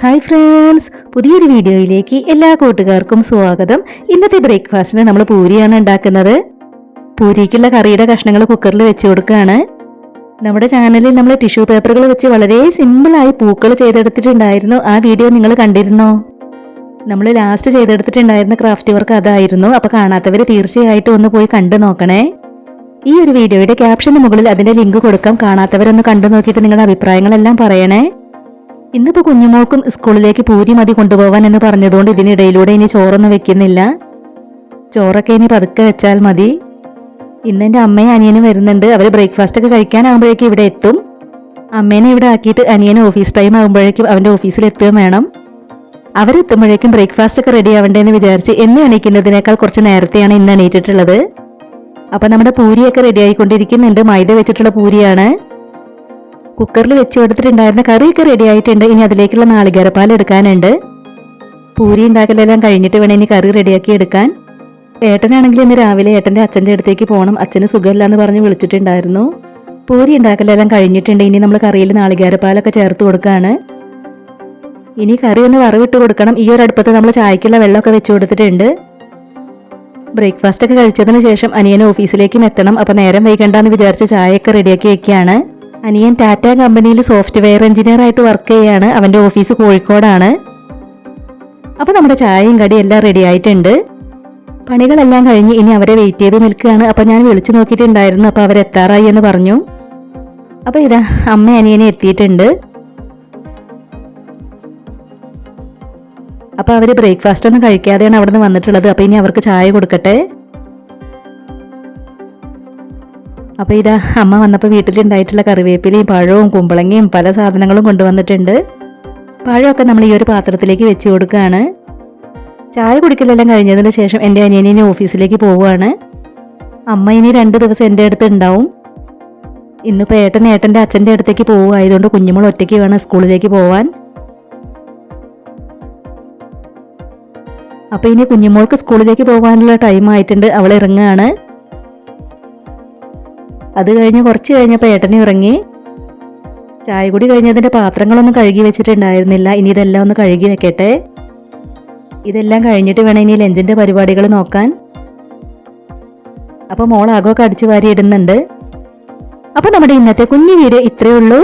Hi friends, പുതിയൊരു വീഡിയോയിലേക്ക് എല്ലാ കൂട്ടുകാർക്കും സ്വാഗതം. ഇന്നത്തെ ബ്രേക്ക്ഫാസ്റ്റിന് നമ്മൾ പൂരിയാണ് ഉണ്ടാക്കുന്നത്. പൂരിക്കുള്ള കറിയുടെ കഷ്ണങ്ങൾ കുക്കറിൽ വെച്ച് കൊടുക്കുകയാണ്. നമ്മുടെ ചാനലിൽ നമ്മൾ ടിഷ്യൂ പേപ്പറുകൾ വെച്ച് വളരെ സിമ്പിളായി പൂക്കൾ ചെയ്തെടുത്തിട്ടുണ്ടായിരുന്നു. ആ വീഡിയോ നിങ്ങൾ കണ്ടിരുന്നോ? നമ്മൾ ലാസ്റ്റ് ചെയ്തെടുത്തിട്ടുണ്ടായിരുന്ന ക്രാഫ്റ്റ് വർക്ക് അതായിരുന്നു. അപ്പോൾ കാണാത്തവർ തീർച്ചയായിട്ടും ഒന്ന് പോയി കണ്ടു നോക്കണേ. ഈ ഒരു വീഡിയോയുടെ ക്യാപ്ഷന് മുകളിൽ അതിന്റെ ലിങ്ക് കൊടുക്കാം. കാണാത്തവരൊന്ന് കണ്ടു നോക്കിയിട്ട് നിങ്ങളുടെ അഭിപ്രായങ്ങളെല്ലാം പറയണേ. ഇന്നിപ്പോൾ കുഞ്ഞുമോൾക്കും സ്കൂളിലേക്ക് പൂരി മതി കൊണ്ടുപോകാൻ എന്ന് പറഞ്ഞതുകൊണ്ട് ഇതിനിടയിലൂടെ ഇനി ചോറൊന്നും വെക്കുന്നില്ല. ചോറൊക്കെ ഇനി പതുക്കെ വെച്ചാൽ മതി. ഇന്ന് എൻ്റെ അമ്മയും അനിയനും വരുന്നുണ്ട്. അവർ ബ്രേക്ക്ഫാസ്റ്റ് ഒക്കെ കഴിക്കാനാകുമ്പോഴേക്കും ഇവിടെ എത്തും. അമ്മേനെ ഇവിടെ ആക്കിയിട്ട് അനിയന് ഓഫീസ് ടൈം ആകുമ്പോഴേക്കും അവൻ്റെ ഓഫീസിൽ എത്തുകയും വേണം. അവരെത്തുമ്പോഴേക്കും ബ്രേക്ക്ഫാസ്റ്റ് ഒക്കെ റെഡി ആവണ്ടേന്ന് വിചാരിച്ച് എന്ന് എണീക്കുന്നതിനേക്കാൾ കുറച്ച് നേരത്തെയാണ് ഇന്ന് എണീറ്റിട്ടുള്ളത്. അപ്പം നമ്മുടെ പൂരിയൊക്കെ റെഡി ആയിക്കൊണ്ടിരിക്കുന്നുണ്ട്. മൈദ വെച്ചിട്ടുള്ള പൂരിയാണ്. കുക്കറിൽ വെച്ച് കൊടുത്തിട്ടുണ്ടായിരുന്ന കറിയൊക്കെ റെഡി ആയിട്ടുണ്ട്. ഇനി അതിലേക്കുള്ള നാളികേരപ്പാൽ എടുക്കാനുണ്ട്. പൂരി ഉണ്ടാക്കലെല്ലാം കഴിഞ്ഞിട്ട് വേണം ഇനി കറി റെഡിയാക്കി എടുക്കാൻ. ഏട്ടനാണെങ്കിൽ ഇന്ന് രാവിലെ ഏട്ടൻ്റെ അച്ഛൻ്റെ അടുത്തേക്ക് പോകണം. അച്ഛന് സുഖമില്ല എന്ന് പറഞ്ഞ് വിളിച്ചിട്ടുണ്ടായിരുന്നു. പൂരി ഉണ്ടാക്കലെല്ലാം കഴിഞ്ഞിട്ടുണ്ട്. ഇനി നമ്മൾ കറിയിൽ നാളികേരപ്പാലൊക്കെ ചേർത്ത് കൊടുക്കുകയാണ്. ഇനി കറി ഒന്ന് വറവിട്ട് കൊടുക്കണം. ഈ ഒരു അടുപ്പത്ത് നമ്മൾ ചായക്കുള്ള വെള്ളമൊക്കെ വെച്ച് കൊടുത്തിട്ടുണ്ട്. ബ്രേക്ക്ഫാസ്റ്റ് ഒക്കെ കഴിച്ചതിന് ശേഷം അനിയൻ ഓഫീസിലേക്കും എത്തണം. അപ്പോൾ നേരം വൈകണ്ടെന്ന് വിചാരിച്ച് ചായയൊക്കെ റെഡിയാക്കി വെക്കുകയാണ്. അനിയൻ ടാറ്റ കമ്പനിയിൽ സോഫ്റ്റ്വെയർ എഞ്ചിനീയർ ആയിട്ട് വർക്ക് ചെയ്യാണ്. അവൻ്റെ ഓഫീസ് കോഴിക്കോടാണ്. അപ്പോൾ നമ്മുടെ ചായയും കടിയും എല്ലാം റെഡി ആയിട്ടുണ്ട്. പണികളെല്ലാം കഴിഞ്ഞ് ഇനി അവരെ വെയിറ്റ് ചെയ്ത് നിൽക്കുകയാണ്. അപ്പോൾ ഞാൻ വിളിച്ചു നോക്കിയിട്ടുണ്ടായിരുന്നു. അപ്പോൾ അവരെത്താറായി എന്ന് പറഞ്ഞു. അപ്പോൾ ഇതാ അമ്മ അനിയനെ എത്തിയിട്ടുണ്ട്. അപ്പോൾ അവർ ബ്രേക്ക്ഫാസ്റ്റ് ഒന്നും കഴിക്കാതെയാണ് അവിടെ നിന്ന് വന്നിട്ടുള്ളത്. അപ്പോൾ ഇനി അവർക്ക് ചായ കൊടുക്കട്ടെ. അപ്പോൾ ഇതാ അമ്മ വന്നപ്പോൾ വീട്ടിലുണ്ടായിട്ടുള്ള കറിവേപ്പിലയും പഴവും കുമ്പളങ്ങയും പല സാധനങ്ങളും കൊണ്ടുവന്നിട്ടുണ്ട്. പഴമൊക്കെ നമ്മൾ ഈ ഒരു പാത്രത്തിലേക്ക് വെച്ച് കൊടുക്കുകയാണ്. ചായ കുടിക്കലെല്ലാം കഴിഞ്ഞതിന് ശേഷം എൻ്റെ അനിയനെ ഓഫീസിലേക്ക് പോവുകയാണ്. അമ്മ ഇനി 2 ദിവസം എൻ്റെ അടുത്ത് ഉണ്ടാവും. ഇന്നിപ്പോൾ ഏട്ടൻ്റെ അച്ഛൻ്റെ അടുത്തേക്ക് പോവുകയായതുകൊണ്ട് കുഞ്ഞുമോൾ ഒറ്റയ്ക്ക് വേണം സ്കൂളിലേക്ക് പോവാൻ. അപ്പോൾ ഇനി കുഞ്ഞുമോൾക്ക് സ്കൂളിലേക്ക് പോകാനുള്ള ടൈം ആയിട്ടുണ്ട്. അവൾ ഇറങ്ങുകയാണ്. അത് കഴിഞ്ഞ് കുറച്ച് കഴിഞ്ഞപ്പോൾ ഏട്ടനും ഇറങ്ങി. ചായ കൂടി കഴിഞ്ഞതിൻ്റെ പാത്രങ്ങളൊന്നും കഴുകി വെച്ചിട്ടുണ്ടായിരുന്നില്ല. ഇനി ഇതെല്ലാം ഒന്ന് കഴുകി വെക്കട്ടെ. ഇതെല്ലാം കഴിഞ്ഞിട്ട് വേണം ഇനി ലഞ്ചിൻ്റെ പരിപാടികൾ നോക്കാൻ. അപ്പോൾ മോൾ അകമൊക്കെ അടിച്ചു വാരി ഇടുന്നുണ്ട്. അപ്പോൾ നമ്മുടെ ഇന്നത്തെ കുഞ്ഞു വീഡിയോ ഇത്രയേ ഉള്ളൂ.